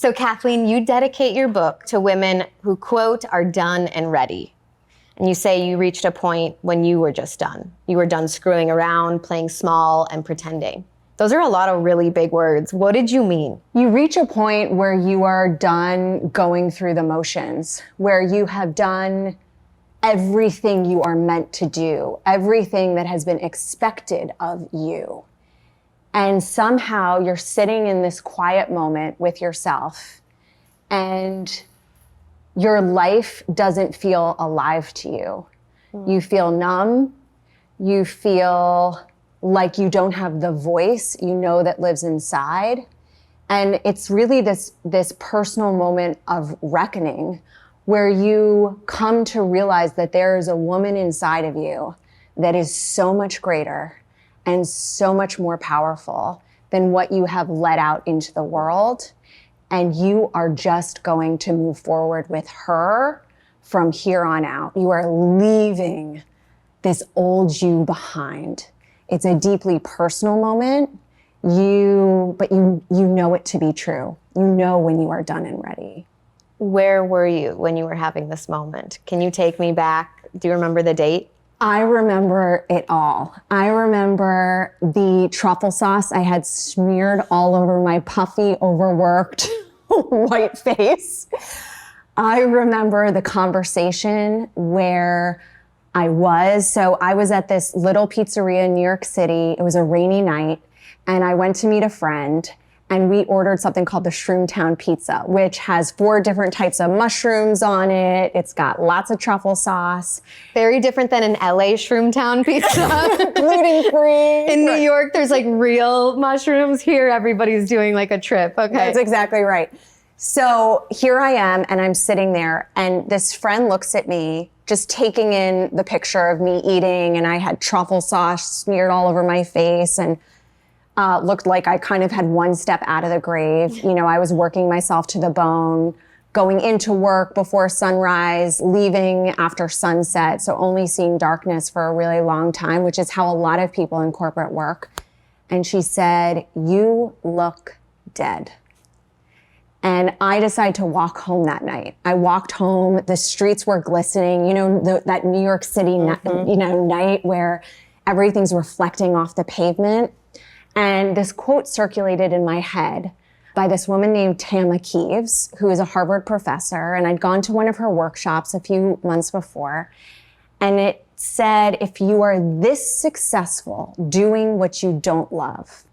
So Kathleen, you dedicate your book to women who, quote, are done and ready. And you say you reached a point when you were just done. You were done screwing around, playing small, and pretending. Those are a lot of really big words. What did you mean? You reach a point where you are done going through the motions, where you have done everything you are meant to do, everything that has been expected of you. And somehow you're sitting in this quiet moment with yourself and your life doesn't feel alive to you. You feel numb. You feel like you don't have the voice you know that lives inside. And it's really this personal moment of reckoning where you come to realize that there is a woman inside of you that is so much greater and so much more powerful than what you have let out into the world. And you are just going to move forward with her from here on out. You are leaving this old you behind. It's a deeply personal moment, but you know it to be true. You know when you are done and ready. Where were you when you were having this moment? Can you take me back? Do you remember the date? I remember it all. I remember the truffle sauce I had smeared all over my puffy, overworked white face. I remember the conversation where I was at this little pizzeria in New York City. It was a rainy night, and I went to meet a friend, and we ordered something called the Shroomtown Pizza, which has 4 different types of mushrooms on it. It's got lots of truffle sauce. Very different than an LA Shroomtown pizza. Gluten-free. In New York, there's like real mushrooms. Here, everybody's doing like a trip. Okay. That's exactly right. So here I am, and I'm sitting there, and this friend looks at me, just taking in the picture of me eating, and I had truffle sauce smeared all over my face, and looked like I kind of had one step out of the grave. You know, I was working myself to the bone, going into work before sunrise, leaving after sunset, so only seeing darkness for a really long time, which is how a lot of people in corporate work. And she said, "You look dead." And I decided to walk home that night. I walked home, the streets were glistening, you know, that New York City night where everything's reflecting off the pavement. And this quote circulated in my head by this woman named Tama Keeves, who is a Harvard professor. And I'd gone to one of her workshops a few months before. And it said, if you are this successful doing what you don't love,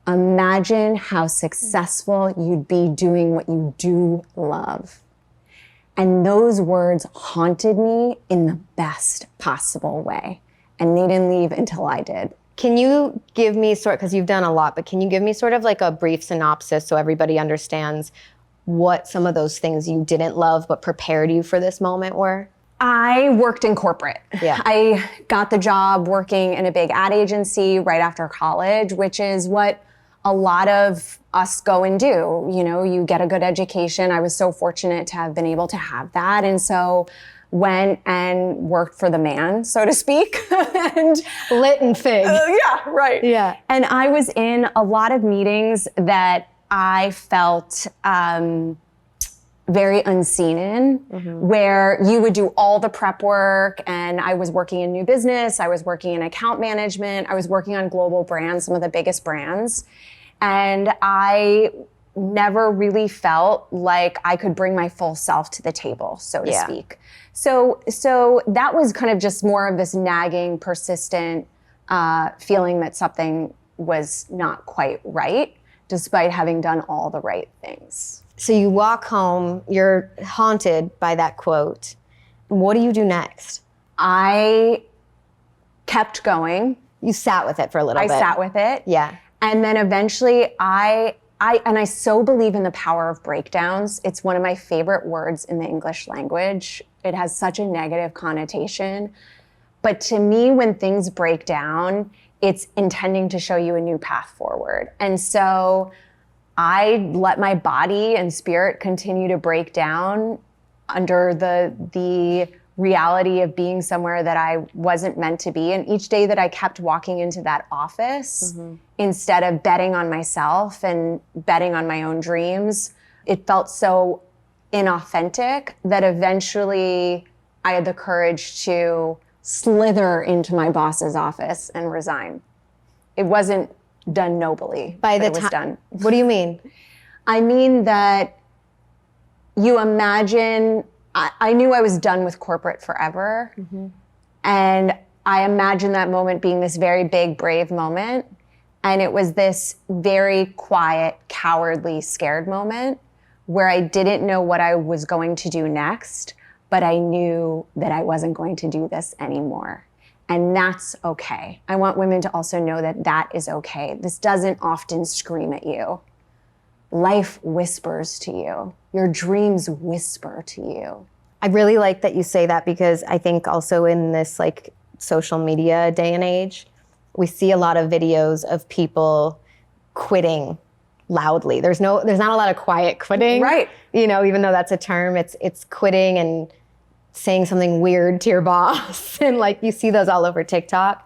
imagine how successful you'd be doing what you do love. And those words haunted me in the best possible way. And they didn't leave until I did. Can you give me because you've done a lot, but can you give me sort of like a brief synopsis so everybody understands what some of those things you didn't love but prepared you for this moment were? I worked in corporate. Yeah. I got the job working in a big ad agency right after college, which is what a lot of us go and do. You know, you get a good education. I was so fortunate to have been able to have that. And so went and worked for the man, so to speak. And lit and fig. Yeah, right. Yeah. And I was in a lot of meetings that I felt very unseen in, where you would do all the prep work, and I was working in new business, I was working in account management, I was working on global brands, some of the biggest brands. And I never really felt like I could bring my full self to the table, so to speak. So that was kind of just more of this nagging, persistent feeling that something was not quite right, despite having done all the right things. So you walk home, you're haunted by that quote. What do you do next? I kept going. You sat with it for a little bit. I sat with it. Yeah. And then eventually I so believe in the power of breakdowns. It's one of my favorite words in the English language. It has such a negative connotation. But to me, when things break down, it's intending to show you a new path forward. And so I let my body and spirit continue to break down under the reality of being somewhere that I wasn't meant to be. And each day that I kept walking into that office, instead of betting on myself and betting on my own dreams, It felt so inauthentic that eventually I had the courage to slither into my boss's office and resign. It wasn't done nobly, but it was done. What do you mean? I mean that you imagine, I knew I was done with corporate forever. And I imagined that moment being this very big, brave moment. And it was this very quiet, cowardly, scared moment where I didn't know what I was going to do next, but I knew that I wasn't going to do this anymore. And that's okay. I want women to also know that that is okay. This doesn't often scream at you. Life whispers to you. Your dreams whisper to you. I really like that you say that, because I think also in this like social media day and age, we see a lot of videos of people quitting loudly. There's not a lot of quiet quitting. Right. You know, even though that's a term, it's quitting and saying something weird to your boss. And like you see those all over TikTok.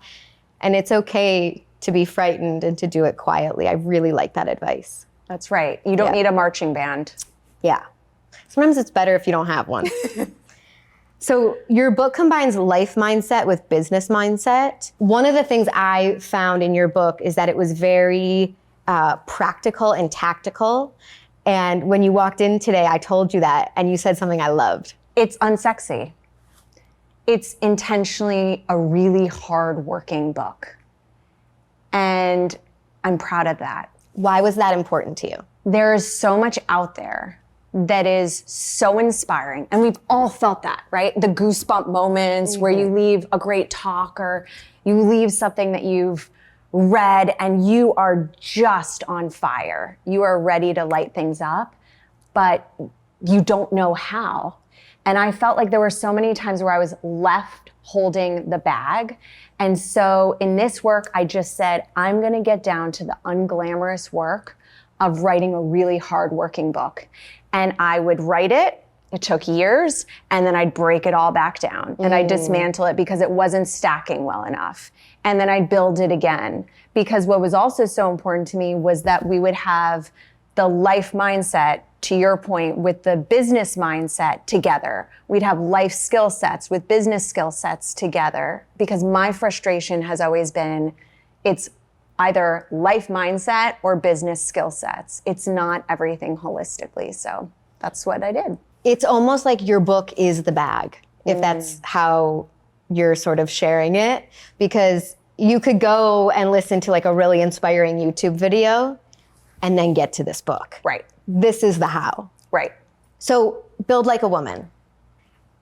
And it's okay to be frightened and to do it quietly. I really like that advice. That's right. You don't need a marching band. Yeah. Sometimes it's better if you don't have one. So your book combines life mindset with business mindset. One of the things I found in your book is that it was very practical and tactical. And when you walked in today, I told you that, and you said something I loved. It's unsexy. It's intentionally a really hard-working book. And I'm proud of that. Why was that important to you? There is so much out there that is so inspiring. And we've all felt that, right? The goosebump moments where you leave a great talk or you leave something that you've read and you are just on fire. You are ready to light things up, but you don't know how. And I felt like there were so many times where I was left holding the bag. And so in this work, I just said, I'm gonna get down to the unglamorous work of writing a really hard-working book. And I would write it, it took years, and then I'd break it all back down and I'd dismantle it because it wasn't stacking well enough. And then I'd build it again. Because what was also so important to me was that we would have the life mindset, to your point, with the business mindset together. We'd have life skill sets with business skill sets together. Because my frustration has always been, it's either life mindset or business skill sets. It's not everything holistically. So that's what I did. It's almost like your book is the bag, if that's how you're sort of sharing it, because you could go and listen to like a really inspiring YouTube video and then get to this book. Right. This is the how. Right. So build like a woman.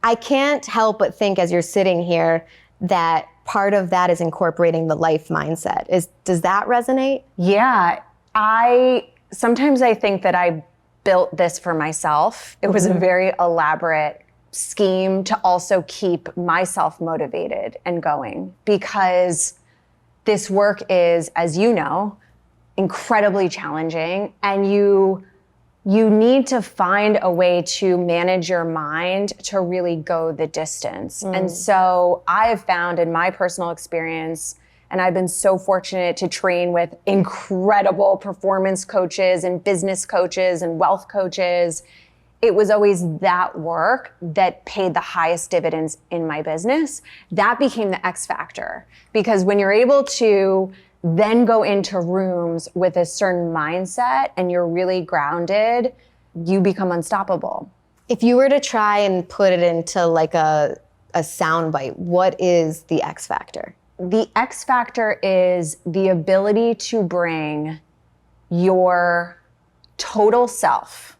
I can't help but think as you're sitting here that part of that is incorporating the life mindset. Does that resonate? Yeah. Sometimes I think that I built this for myself. It was a very elaborate scheme to also keep myself motivated and going, because this work is, as you know, incredibly challenging, and you need to find a way to manage your mind to really go the distance. And so I have found in my personal experience, and I've been so fortunate to train with incredible performance coaches and business coaches and wealth coaches, it was always that work that paid the highest dividends in my business. That became the X factor. Because when you're able to then go into rooms with a certain mindset and you're really grounded, you become unstoppable. If you were to try and put it into like a soundbite, what is the X factor? The X factor is the ability to bring your total self,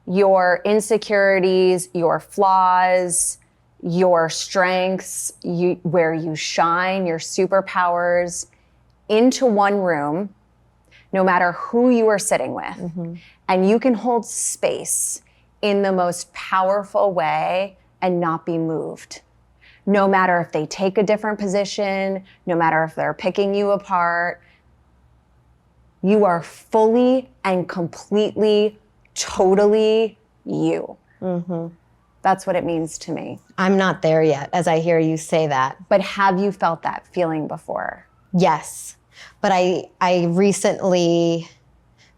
your insecurities, your flaws, your strengths, where you shine, your superpowers, into one room, no matter who you are sitting with. And you can hold space in the most powerful way and not be moved. No matter if they take a different position, no matter if they're picking you apart, you are fully and completely, totally you. That's what it means to me. I'm not there yet, as I hear you say that. But have you felt that feeling before? Yes, but I recently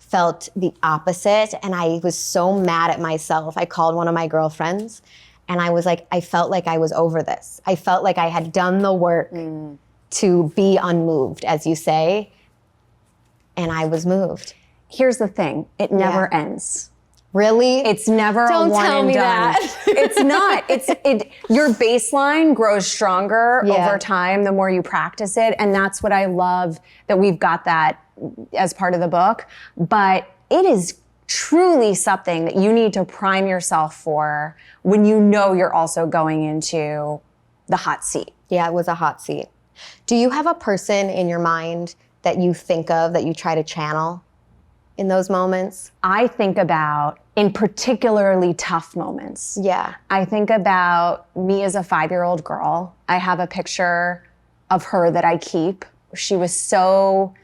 felt the opposite. And I was so mad at myself. I called one of my girlfriends and I was like, I felt like I was over this. I felt like I had done the work to be unmoved, as you say. And I was moved. Here's the thing, it never ends. Really? It's never Don't a one tell and me done. that. It's not. Your baseline grows stronger Yeah. over time the more you practice it. And that's what I love, that we've got that as part of the book. But it is truly something that you need to prime yourself for when you know you're also going into the hot seat. Yeah, it was a hot seat. Do you have a person in your mind that you think of, that you try to channel in those moments? I think about, in particularly tough moments. Yeah. I think about me as a 5-year-old girl. I have a picture of her that I keep. She was so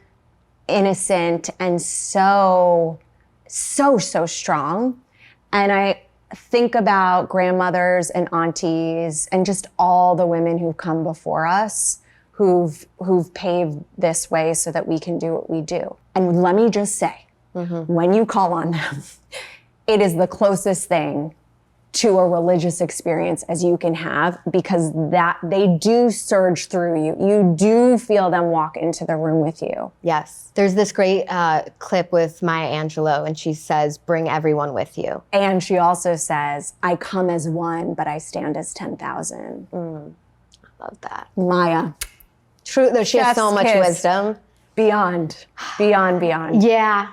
innocent and so strong. And I think about grandmothers and aunties and just all the women who've come before us, who've paved this way so that we can do what we do. And let me just say, when you call on them, it is the closest thing to a religious experience as you can have, because that they do surge through you. You do feel them walk into the room with you. Yes. There's this great clip with Maya Angelou, and she says, bring everyone with you. And she also says, I come as one, but I stand as 10,000. I love that. Maya, True, though she has Chef's so much kiss. wisdom. beyond. Yeah.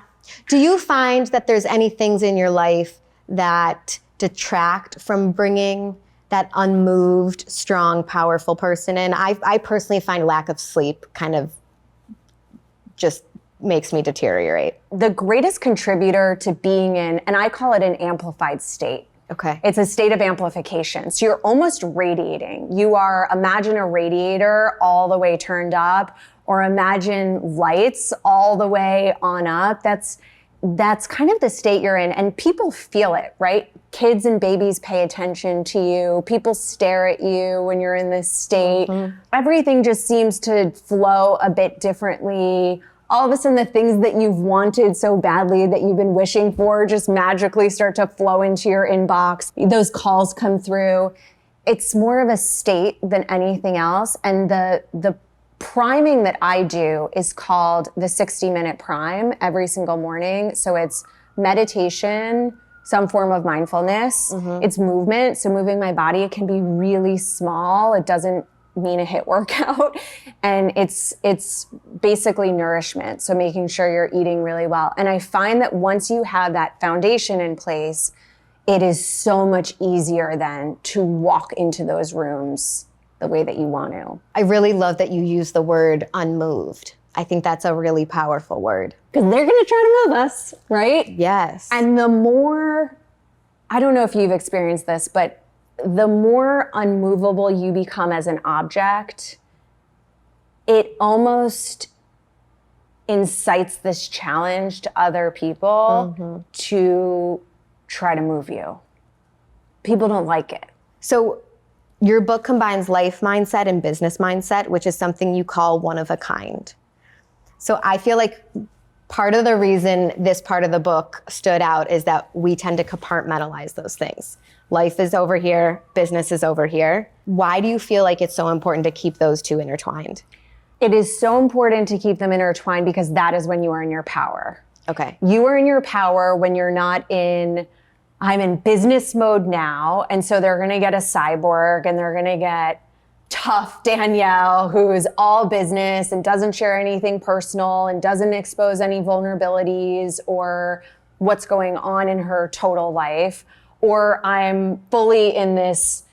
Do you find that there's any things in your life that detract from bringing that unmoved, strong, powerful person in? I personally find lack of sleep kind of just makes me deteriorate. The greatest contributor to being in, and I call it an amplified state. Okay. It's a state of amplification. So you're almost radiating. Imagine a radiator all the way turned up, or imagine lights all the way on up. That's kind of the state you're in. And people feel it, right? Kids and babies pay attention to you. People stare at you when you're in this state. Everything just seems to flow a bit differently. All of a sudden, the things that you've wanted so badly, that you've been wishing for, just magically start to flow into your inbox. Those calls come through. It's more of a state than anything else. And the priming that I do is called the 60-minute prime every single morning. So it's meditation, some form of mindfulness. It's movement. So moving my body, it can be really small. It doesn't mean a HIIT workout. And it's basically nourishment. So making sure you're eating really well. And I find that once you have that foundation in place, it is so much easier then to walk into those rooms the way that you want to. I really love that you use the word unmoved. I think that's a really powerful word. Because they're going to try to move us, right? Yes. And the more, I don't know if you've experienced this, but the more unmovable you become as an object, it almost incites this challenge to other people to try to move you. People don't like it. So your book combines life mindset and business mindset, which is something you call one of a kind. So I feel like part of the reason this part of the book stood out is that we tend to compartmentalize those things. Life is over here, business is over here. Why do you feel like it's so important to keep those two intertwined? It is so important to keep them intertwined because that is when you are in your power. Okay. You are in your power when you're not in, I'm in business mode now, and so they're gonna get a cyborg and they're gonna get tough Danielle, who's all business and doesn't share anything personal and doesn't expose any vulnerabilities or what's going on in her total life. Or I'm fully in this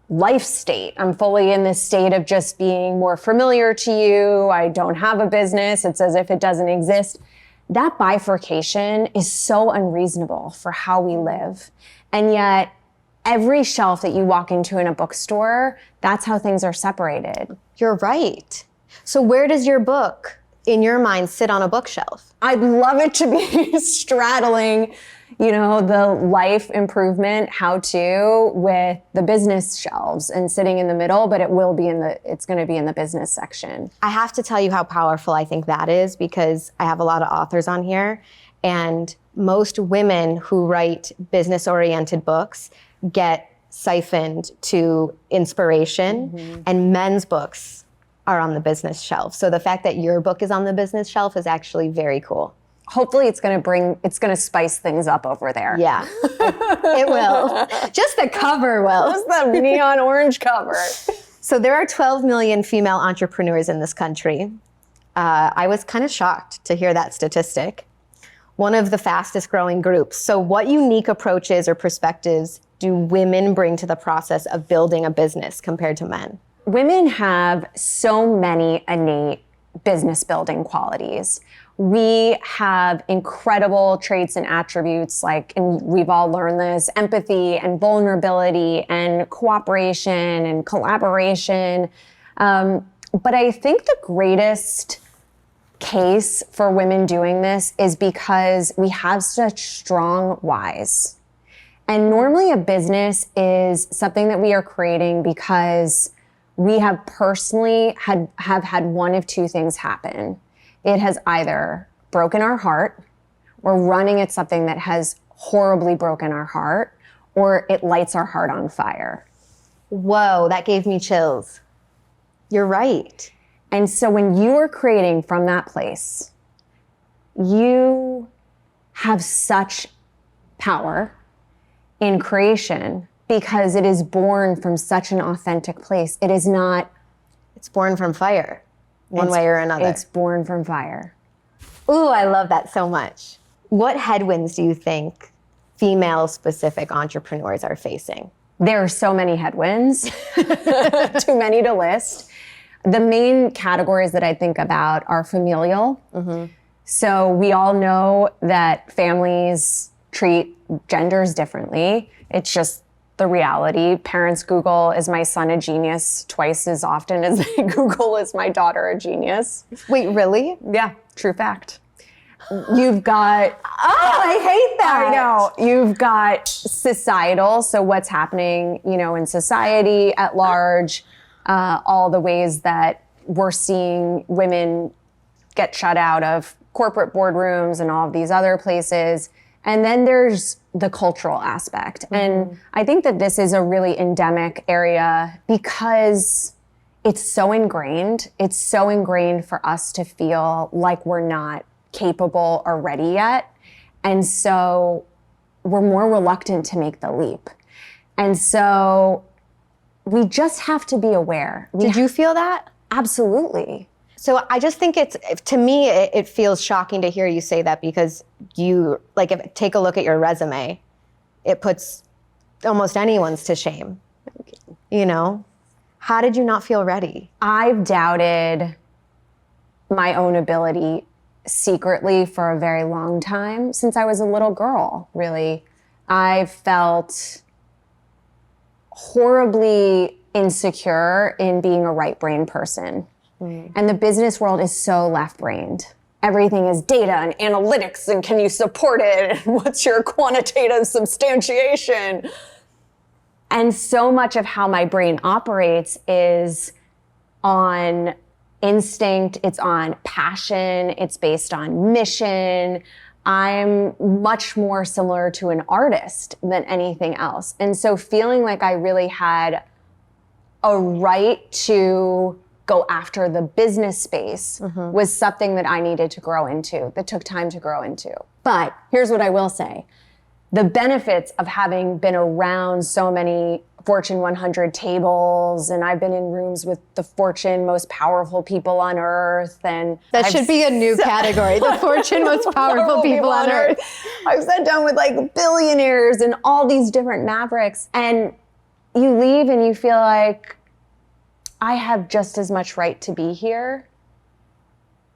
life state. I'm fully in this state of just being more familiar to you. I don't have a business. It's as if it doesn't exist. That bifurcation is so unreasonable for how we live. And yet, every shelf that you walk into in a bookstore, that's how things are separated. You're right. So where does your book, in your mind, sit on a bookshelf? I'd love it to be straddling, the life improvement how-to with the business shelves and sitting in the middle, but it's going to be in the business section. I have to tell you how powerful I think that is, because I have a lot of authors on here, And most women who write business-oriented books get siphoned to inspiration, and men's books are on the business shelf. So the fact that your book is on the business shelf is actually very cool. Hopefully it's going to spice things up over there. Yeah, it will. Just the cover will. Just the neon orange cover. So there are 12 million female entrepreneurs in this country. I was kind of shocked to hear that statistic. One of the fastest growing groups. So what unique approaches or perspectives do women bring to the process of building a business compared to men? Women have so many innate business building qualities. We have incredible traits and attributes and we've all learned this, empathy and vulnerability and cooperation and collaboration. But I think the greatest case for women doing this is because we have such strong whys. And normally a business is something that we are creating because we have personally have had one of two things happen. It has either broken our heart, we're running at something that has horribly broken our heart, or it lights our heart on fire. Whoa, that gave me chills. You're right. And so when you are creating from that place, you have such power in creation because it is born from such an authentic place. It is not... It's born from fire, one way or another. It's born from fire. Ooh, I love that so much. What headwinds do you think female-specific entrepreneurs are facing? There are so many headwinds, too many to list. The main categories that I think about are familial. So we all know that families treat genders differently. It's just the reality. Parents Google, is my son a genius, twice as often as they Google, is my daughter a genius. Wait, really? Yeah, true fact. You've got... Oh, I hate that. I know. You've got societal, so what's happening, in society at large, all the ways that we're seeing women get shut out of corporate boardrooms and all of these other places. And then there's the cultural aspect. And I think that this is a really endemic area because it's so ingrained. It's so ingrained for us to feel like we're not capable or ready yet. And so we're more reluctant to make the leap. And so we just have to be aware. Did you feel that? Absolutely. So I just think to me, it feels shocking to hear you say that because take a look at your resume. It puts almost anyone's to shame. How did you not feel ready? I've doubted my own ability secretly for a very long time, since I was a little girl, really. I felt horribly insecure in being a right-brained person. And the business world is so left-brained. Everything is data and analytics, and can you support it? And what's your quantitative substantiation? And so much of how my brain operates is on instinct, it's on passion, it's based on mission. I'm much more similar to an artist than anything else. And so feeling like I really had a right to go after the business space was something that I needed to grow into, that took time to grow into. But here's what I will say. The benefits of having been around so many Fortune 100 tables, and I've been in rooms with the Fortune most powerful people on earth, and that should be a new category, the Fortune most powerful people on earth. I've sat down with billionaires and all these different mavericks, and you leave and you feel like, I have just as much right to be here.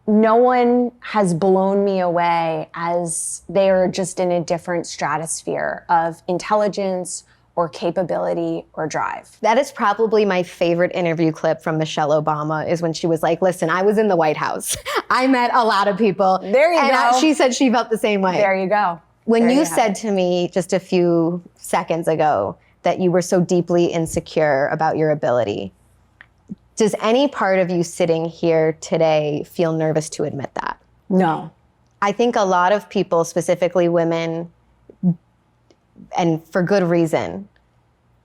No one has blown me away as they are just in a different stratosphere of intelligence or capability or drive. That is probably my favorite interview clip from Michelle Obama, is when she was like, listen, I was in the White House. I met a lot of people. There you go. She said she felt the same way. There you go. When you said to me just a few seconds ago that you were so deeply insecure about your ability, does any part of you sitting here today feel nervous to admit that? No. I think a lot of people, specifically women, and for good reason,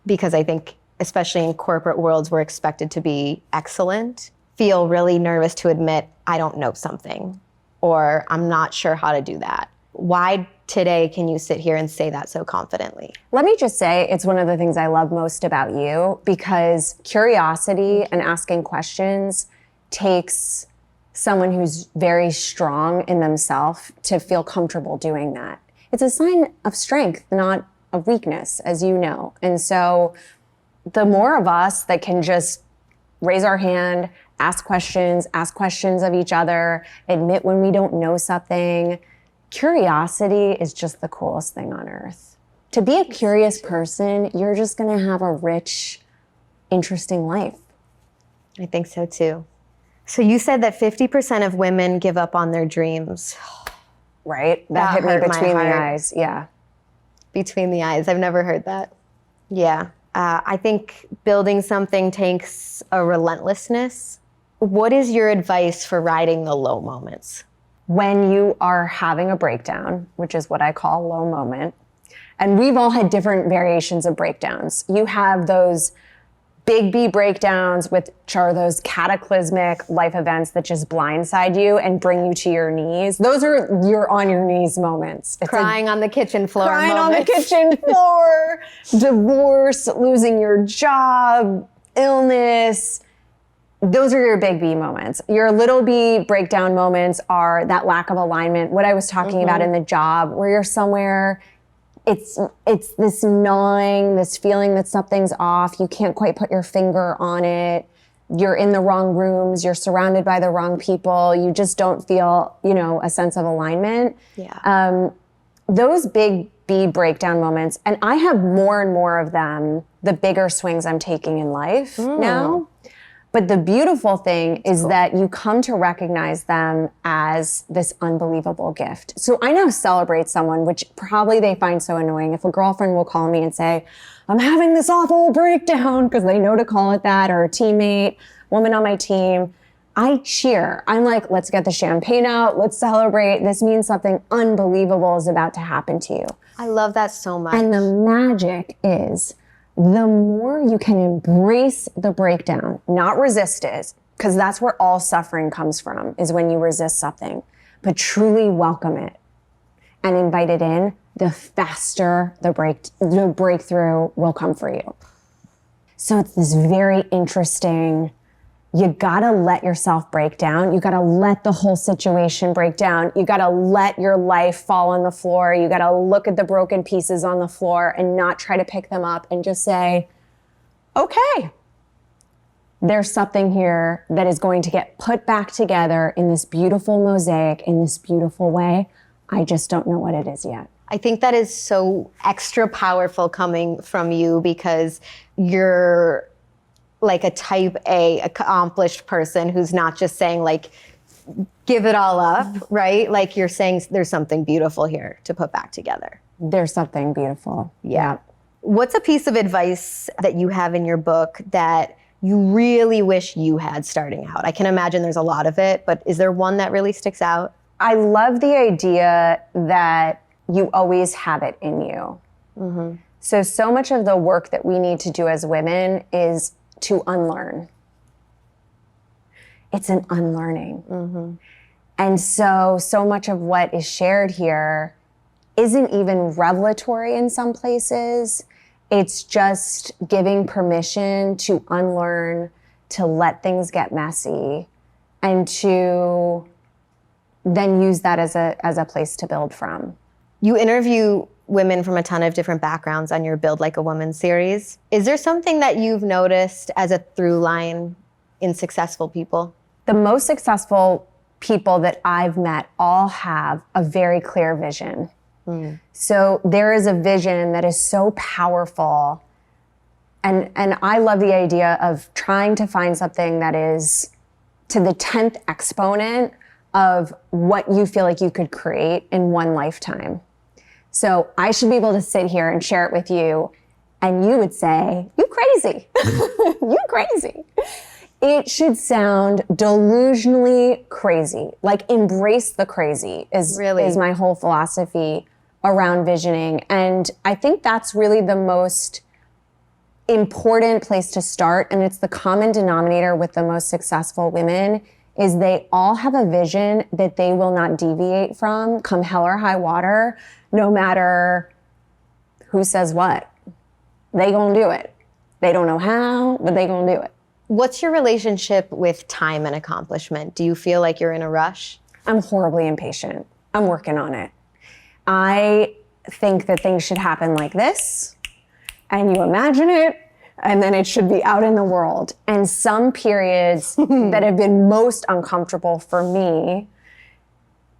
because I think especially in corporate worlds we're expected to be excellent, feel really nervous to admit, I don't know something, or I'm not sure how to do that. Why today can you sit here and say that so confidently? Let me just say, it's one of the things I love most about you, because curiosity and asking questions takes someone who's very strong in themselves to feel comfortable doing that. It's a sign of strength, not of weakness, as you know. And so the more of us that can just raise our hand, ask questions of each other, admit when we don't know something. Curiosity is just the coolest thing on earth. To be a curious person, you're just gonna have a rich, interesting life. I think so too. So you said that 50% of women give up on their dreams. Right? That hit me hurt my between the heart. eyes, yeah. Between the eyes. I've never heard that. Yeah. I think building something takes a relentlessness. What is your advice for riding the low moments? When you are having a breakdown, which is what I call low moment, and we've all had different variations of breakdowns. You have those big B breakdowns, which are those cataclysmic life events that just blindside you and bring you to your knees. Those are your on your knees moments. It's Crying on the kitchen floor crying on the moments. kitchen floor, divorce, losing your job, illness. Those are your big B moments. Your little B breakdown moments are that lack of alignment, what I was talking about in the job, where you're somewhere, it's this gnawing, this feeling that something's off. You can't quite put your finger on it. You're in the wrong rooms. You're surrounded by the wrong people. You just don't feel, a sense of alignment. Yeah. Those big B breakdown moments, and I have more and more of them, the bigger swings I'm taking in life now. But the beautiful thing is that you come to recognize them as this unbelievable gift. So I now celebrate someone, which probably they find so annoying. If a girlfriend will call me and say, I'm having this awful breakdown, because they know to call it that, or a teammate, woman on my team, I cheer. I'm like, let's get the champagne out. Let's celebrate. This means something unbelievable is about to happen to you. I love that so much. And the magic is, the more you can embrace the breakdown, not resist it, because that's where all suffering comes from, is when you resist something, but truly welcome it and invite it in, the faster the breakthrough will come for you. So it's this very interesting, you gotta let yourself break down. You gotta let the whole situation break down. You gotta let your life fall on the floor. You gotta look at the broken pieces on the floor and not try to pick them up and just say, okay, there's something here that is going to get put back together in this beautiful mosaic, in this beautiful way. I just don't know what it is yet. I think that is so extra powerful coming from you, because you're like a type A accomplished person who's not just saying like, give it all up, right? Like you're saying there's something beautiful here to put back together. There's something beautiful. Yeah. What's a piece of advice that you have in your book that you really wish you had starting out? I can imagine there's a lot of it, but is there one that really sticks out? I love the idea that you always have it in you. Mm-hmm. So much of the work that we need to do as women is to unlearn. It's an unlearning. Mm-hmm. And so much of what is shared here isn't even revelatory in some places. It's just giving permission to unlearn, to let things get messy, and to then use that as a place to build from. You interview women from a ton of different backgrounds on your Build Like a Woman series. Is there something that you've noticed as a through line in successful people? The most successful people that I've met all have a very clear vision. So there is a vision that is so powerful. And I love the idea of trying to find something that is to the 10th exponent of what you feel like you could create in one lifetime. So I should be able to sit here and share it with you, and you would say, you crazy. You crazy. It should sound delusionally crazy. Like, embrace the crazy is my whole philosophy around visioning. And I think that's really the most important place to start. And it's the common denominator with the most successful women is they all have a vision that they will not deviate from come hell or high water, no matter who says what. They gonna do it. They don't know how, but they gonna do it. What's your relationship with time and accomplishment? Do you feel like you're in a rush? I'm horribly impatient. I'm working on it. I think that things should happen like this, and you imagine it, and then it should be out in the world. And some periods that have been most uncomfortable for me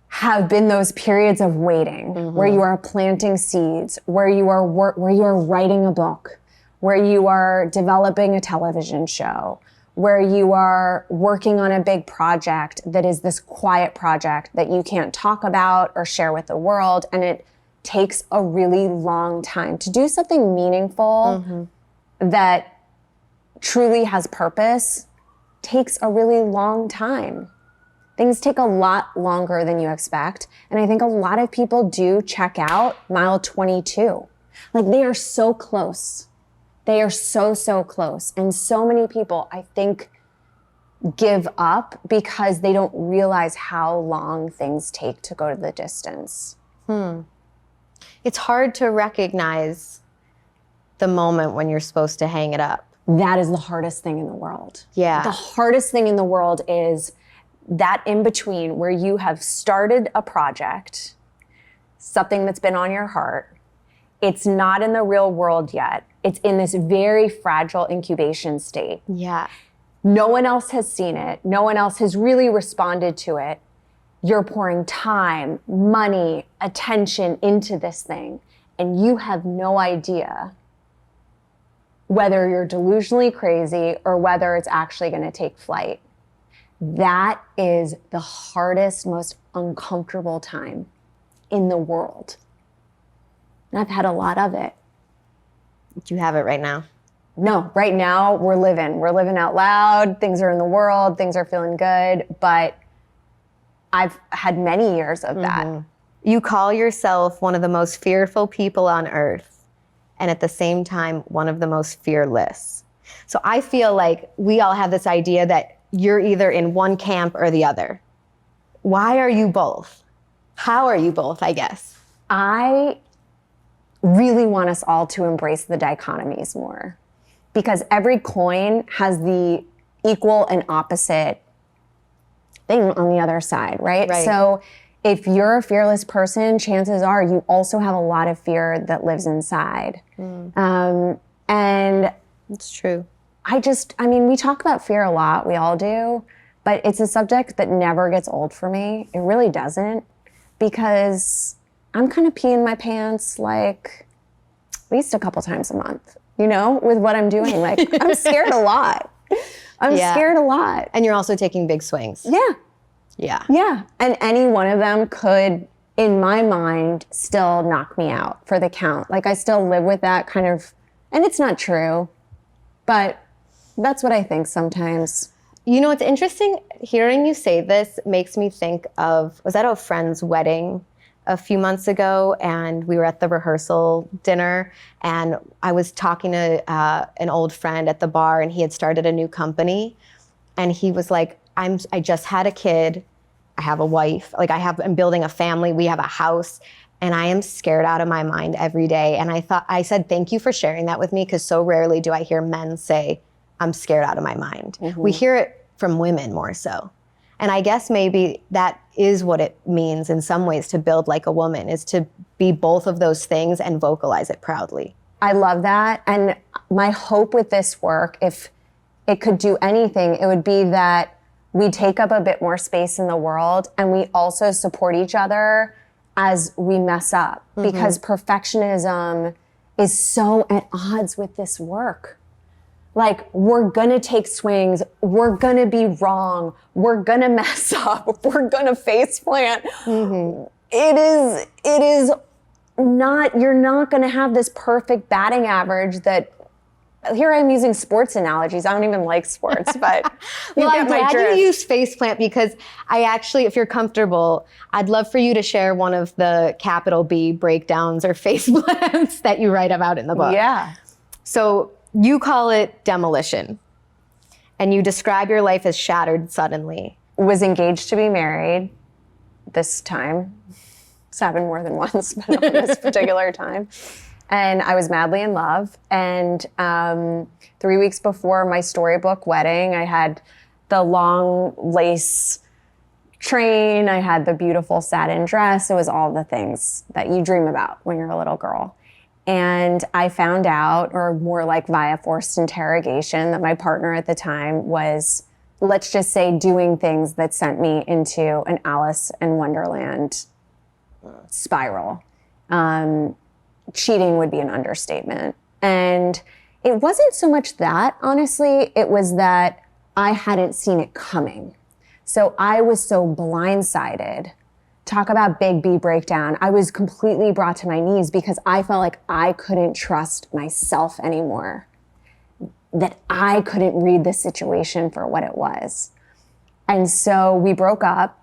have been those periods of waiting, where you are planting seeds, where you are writing a book, where you are developing a television show, where you are working on a big project that is this quiet project that you can't talk about or share with the world. And it takes a really long time to do something meaningful that truly has purpose. Takes a really long time. Things take a lot longer than you expect. And I think a lot of people do check out mile 22. Like, they are so close. They are so, so close. And so many people, I think, give up because they don't realize how long things take to go to the distance. It's hard to recognize the moment when you're supposed to hang it up. That is the hardest thing in the world. Yeah. The hardest thing in the world is that in between where you have started a project, something that's been on your heart. It's not in the real world yet. It's in this very fragile incubation state. Yeah. No one else has seen it. No one else has really responded to it. You're pouring time, money, attention into this thing, and you have no idea whether you're delusionally crazy or whether it's actually going to take flight. That is the hardest, most uncomfortable time in the world. And I've had a lot of it. Do you have it right now? No, right now we're living out loud. Things are in the world. Things are feeling good. But I've had many years of that. You call yourself one of the most fearful people on earth, and at the same time, one of the most fearless. So I feel like we all have this idea that you're either in one camp or the other. Why are you both? How are you both, I guess? I really want us all to embrace the dichotomies more, because every coin has the equal and opposite thing on the other side, right? So if you're a fearless person, chances are you also have a lot of fear that lives inside. And it's true. I mean, we talk about fear a lot, we all do, but it's a subject that never gets old for me. It really doesn't, because I'm kind of peeing my pants like at least a couple times a month, you know, with what I'm doing. Like, I'm scared a lot. I'm scared a lot. And you're also taking big swings. Yeah. And any one of them could, in my mind, still knock me out for the count. Like, I still live with that kind of, and it's not true, but that's what I think sometimes. You know, it's interesting, hearing you say this makes me think of, was at a friend's wedding a few months ago, and we were at the rehearsal dinner, and I was talking to an old friend at the bar, and he had started a new company, and he was like, I just had a kid, I have a wife, like I'm building a family, we have a house, and I am scared out of my mind every day. And I said, thank you for sharing that with me, because so rarely do I hear men say, I'm scared out of my mind. We hear it from women more so. And I guess maybe that is what it means in some ways to build like a woman, is to be both of those things and vocalize it proudly. I love that. And my hope with this work, if it could do anything, it would be that we take up a bit more space in the world, and we also support each other as we mess up, because perfectionism is so at odds with this work. Like, we're gonna take swings, we're gonna be wrong, we're gonna mess up, we're gonna face plant. It is not, you're not gonna have this perfect batting average that Here I'm using sports analogies. I don't even like sports, but well, I'm glad you use faceplant because I actually, if you're comfortable, I'd love for you to share one of the capital B breakdowns or faceplants that you write about in the book. Yeah. So you call it demolition, and you describe your life as shattered suddenly. Was engaged to be married this time. It's happened more than once, but on this particular time. And I was madly in love. And 3 weeks before my storybook wedding, I had the long lace train. I had the beautiful satin dress. It was all the things that you dream about when you're a little girl. And I found out, or more like via forced interrogation, that my partner at the time was, let's just say, doing things that sent me into an Alice in Wonderland spiral. Cheating would be an understatement. And it wasn't so much that, honestly, it was that I hadn't seen it coming. So I was so blindsided. Talk about big B breakdown. I was completely brought to my knees because I felt like I couldn't trust myself anymore, that I couldn't read the situation for what it was. And so we broke up.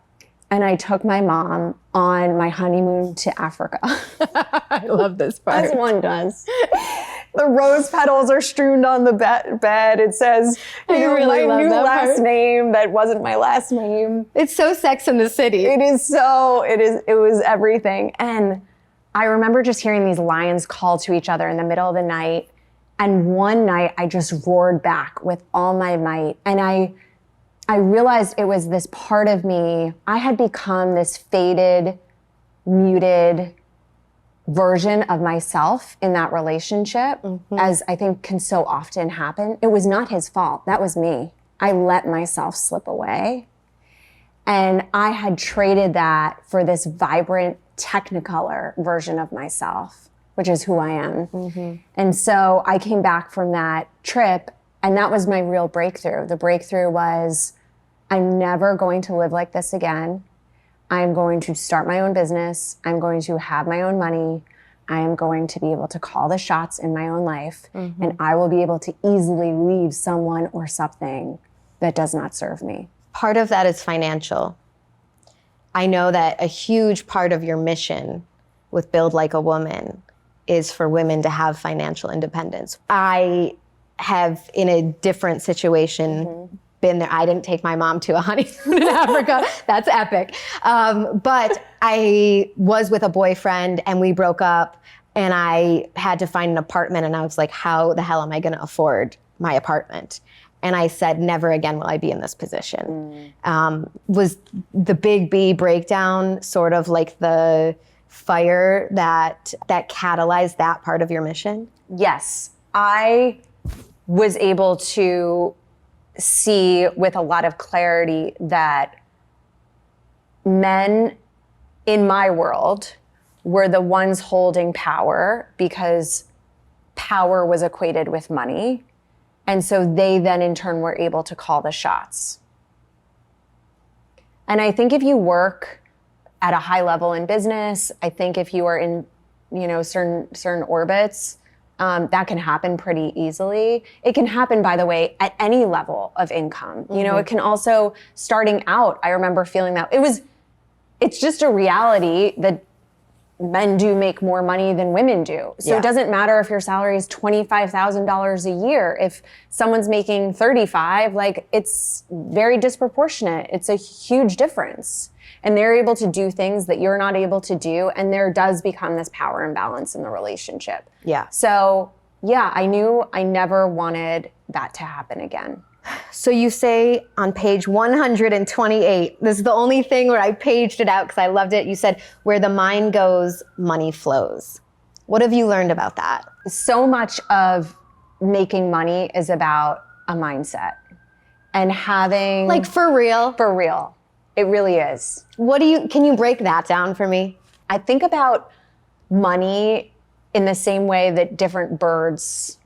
And I took my mom on my honeymoon to Africa. I love this part. As one does. The rose petals are strewn on the bed. It says, my new last name that wasn't my last name. It's so Sex in the City. It was everything. And I remember just hearing these lions call to each other in the middle of the night. And one night I just roared back with all my might. And I realized it was this part of me. I had become this faded, muted version of myself in that relationship, as I think can so often happen. It was not his fault. That was me. I let myself slip away. And I had traded that for this vibrant Technicolor version of myself, which is who I am. And so I came back from that trip, and that was my real breakthrough. The breakthrough was, I'm never going to live like this again. I'm going to start my own business. I'm going to have my own money. I am going to be able to call the shots in my own life. And I will be able to easily leave someone or something that does not serve me. Part of that is financial. I know that a huge part of your mission with Build Like a Woman is for women to have financial independence. I have, in a different situation, been there. I didn't take my mom to a honeymoon in Africa. That's epic. But I was with a boyfriend and we broke up and I had to find an apartment and I was like, how the hell am I going to afford my apartment? And I said, never again will I be in this position. Was the big B breakdown sort of like the fire that catalyzed that part of your mission? Yes. I was able to see with a lot of clarity that men in my world were the ones holding power because power was equated with money. And so they then in turn were able to call the shots. And I think if you work at a high level in business, I think if you are in, certain orbits, that can happen pretty easily. It can happen, by the way, at any level of income. It can also, starting out, I remember feeling that it's just a reality that men do make more money than women do. So It doesn't matter if your salary is $25,000 a year. If someone's making 35, it's very disproportionate. It's a huge difference. And they're able to do things that you're not able to do. And there does become this power imbalance in the relationship. Yeah. So I knew I never wanted that to happen again. So you say on page 128, this is the only thing where I paged it out because I loved it. You said, where the mind goes, money flows. What have you learned about that? So much of making money is about a mindset and having... Like for real? For real. It really is. Can you break that down for me? I think about money in the same way that different birds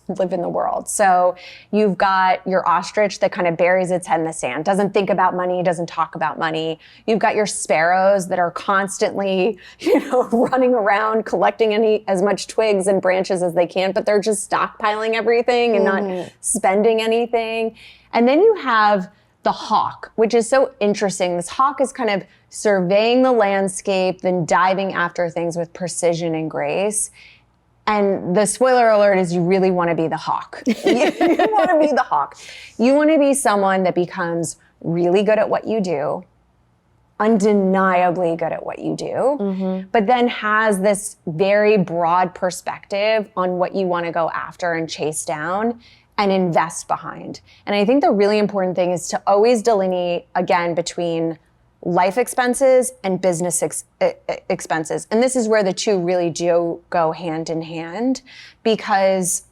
live in the world. So you've got your ostrich that kind of buries its head in the sand, doesn't think about money, doesn't talk about money. You've got your sparrows that are constantly, running around collecting as much twigs and branches as they can, but they're just stockpiling everything and not spending anything. And then you have the hawk, which is so interesting. This hawk is kind of surveying the landscape, then diving after things with precision and grace. And the spoiler alert is you really want to be the hawk. You want to be the hawk. You want to be someone that becomes really good at what you do, undeniably good at what you do, but then has this very broad perspective on what you want to go after and chase down and invest behind. And I think the really important thing is to always delineate, again, between life expenses and business expenses. And this is where the two really do go hand in hand, because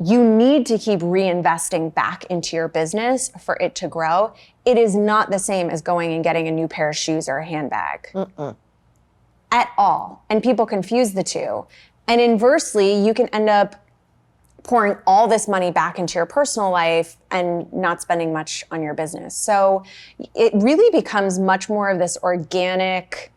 you need to keep reinvesting back into your business for it to grow. It is not the same as going and getting a new pair of shoes or a handbag at all. And people confuse the two. And inversely, you can end up pouring all this money back into your personal life and not spending much on your business. So it really becomes much more of this organic,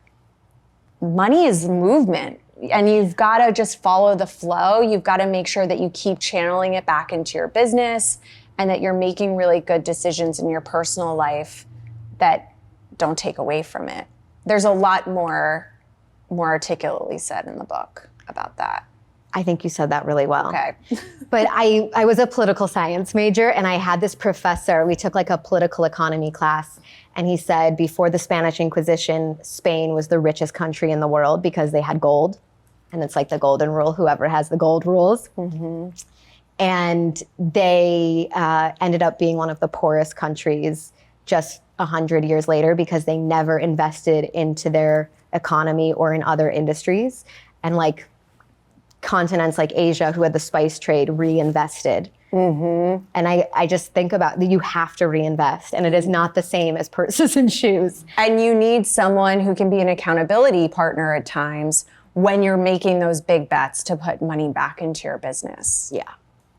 money is movement. And you've got to just follow the flow. You've got to make sure that you keep channeling it back into your business and that you're making really good decisions in your personal life that don't take away from it. There's a lot more articulately said in the book about that. I think you said that really well. Okay. But I was a political science major, and I had this professor, we took like a political economy class, and he said before the Spanish Inquisition, Spain was the richest country in the world because they had gold. And it's like the golden rule, whoever has the gold rules. And they ended up being one of the poorest countries just 100 years later because they never invested into their economy or in other industries. And like continents like Asia, who had the spice trade, reinvested. And I just think about that you have to reinvest, and it is not the same as purses and shoes. And you need someone who can be an accountability partner at times when you're making those big bets to put money back into your business. Yeah.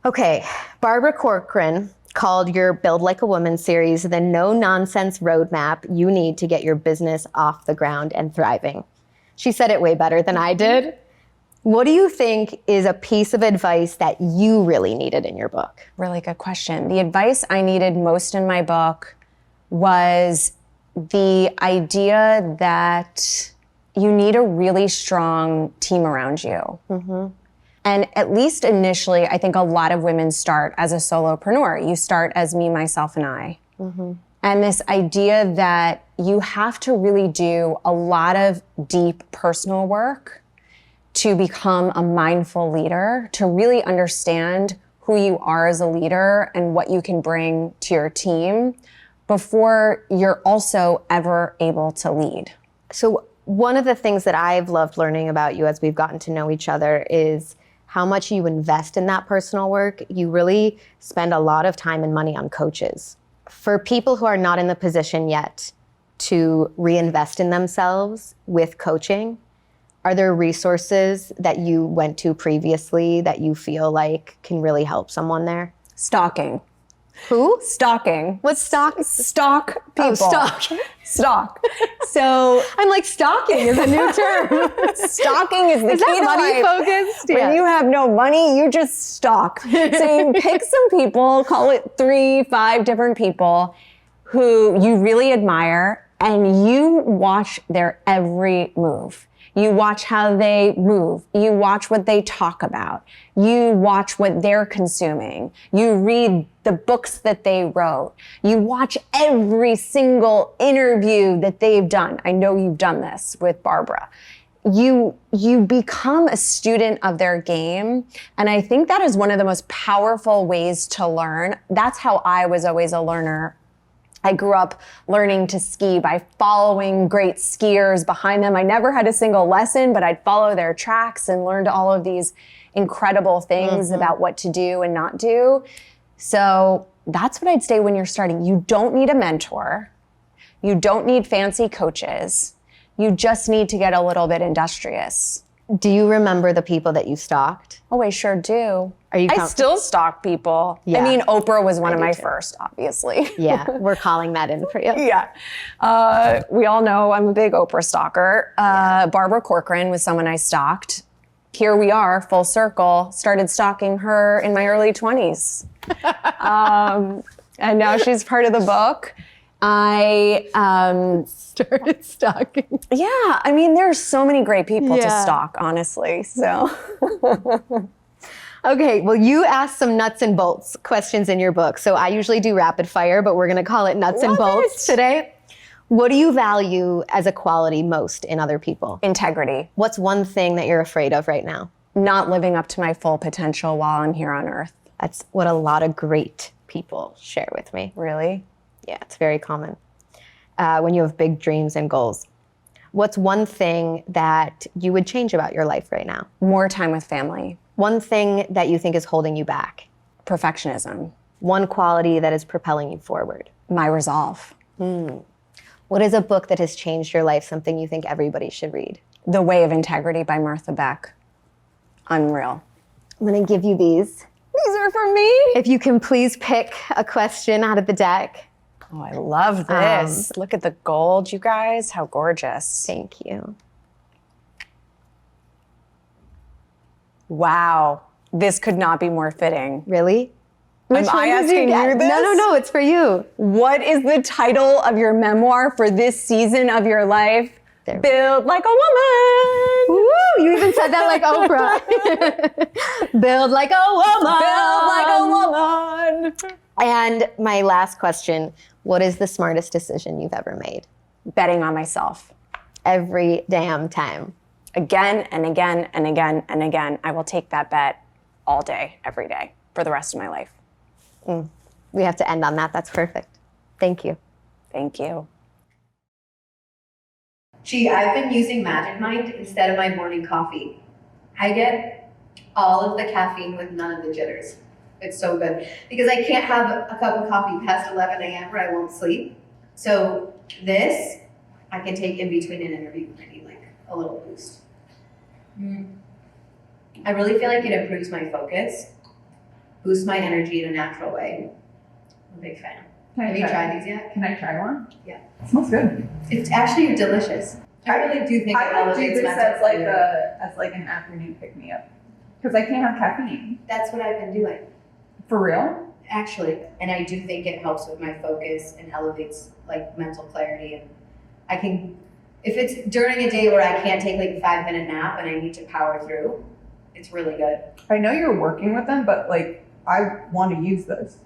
Okay, Barbara Corcoran called your Build Like a Woman series the no-nonsense roadmap you need to get your business off the ground and thriving. She said it way better than I did. What do you think is a piece of advice that you really needed in your book? Really good question. The advice I needed most in my book was the idea that you need a really strong team around you. And at least initially, I think a lot of women start as a solopreneur. You start as me, myself, and I. And this idea that you have to really do a lot of deep personal work to become a mindful leader, to really understand who you are as a leader and what you can bring to your team before you're also ever able to lead. So one of the things that I've loved learning about you as we've gotten to know each other is how much you invest in that personal work. You really spend a lot of time and money on coaches. For people who are not in the position yet to reinvest in themselves with coaching, are there resources that you went to previously that you feel like can really help someone there? Stalking. Who? Stalking. What's stalk? Stalk people. Oh, stalk. Stalk. So I'm like, stalking is a new term. stalking is the Is key that to money life. focused? When you have no money, you just stalk. So you pick some people, call it 3-5 different people who you really admire, and you watch their every move. You watch how they move. You watch what they talk about. You watch what they're consuming. You read the books that they wrote. You watch every single interview that they've done. I know you've done this with Barbara. You become a student of their game. And I think that is one of the most powerful ways to learn. That's how I was always a learner. I grew up learning to ski by following great skiers behind them. I never had a single lesson, but I'd follow their tracks and learned all of these incredible things about what to do and not do. So that's what I'd say when you're starting. You don't need a mentor. You don't need fancy coaches. You just need to get a little bit industrious Do you remember the people that you stalked? Oh, I sure do. Are you I still stalk people. Yeah. I mean, Oprah was one of do my too. first, obviously. Yeah, we're calling that in for you. Yeah. We all know I'm a big Oprah stalker. Barbara Corcoran was someone I stalked. Here we are, full circle. Started stalking her in my early 20s. And now she's part of the book. I Started stalking. yeah, I mean, there's so many great people to stalk, honestly. So Okay, well, you asked some nuts and bolts questions in your book. So I usually do rapid fire, but we're going to call it nuts and bolts today. What do you value as a quality most in other people? integrity, What's one thing that you're afraid of right now? not living up to my full potential while I'm here on earth. That's what a lot of great people share with me. Really? Yeah, it's very common when you have big dreams and goals. What's one thing that you would change about your life right now? More time with family. One thing that you think is holding you back? Perfectionism. One quality that is propelling you forward? My resolve. What is a book that has changed your life, something you think everybody should read? The Way of Integrity by Martha Beck. Unreal. I'm going to give you these. These are for me? If you can please pick a question out of the deck. Oh, I love this. Look at the gold, you guys. How gorgeous. Thank you. Wow. This could not be more fitting. Really? Am I asking you this? No, it's for you. What is the title of your memoir for this season of your life? There. Build Like a Woman. Woo! You even said that like Oprah. Build like a woman. Build like a woman. And my last question, what is the smartest decision you've ever made? Betting on myself. Every damn time. Again and again and again and again. I will take that bet all day, every day, for the rest of my life. We have to end on that. That's perfect. Thank you. Thank you. Gee, I've been using Magic Mind instead of my morning coffee. I get all of the caffeine with none of the jitters. It's so good. Because I can't have a cup of coffee past 11 a.m. or I won't sleep. So this, I can take in between an interview when I need like a little boost. I really feel like it improves my focus, boosts my energy in a natural way. I'm a big fan. Have you tried these yet? Can I try one? Yeah. It smells good. It's actually delicious. I really do think it I would do elevates this mental as clarity. an afternoon pick me up because I can't have caffeine. That's what I've been doing, For real? actually. And I do think it helps with my focus and elevates like mental clarity. And I can, if it's during a day where I can't take like a 5-minute nap and I need to power through, it's really good. I know you're working with them, but like I want to use this.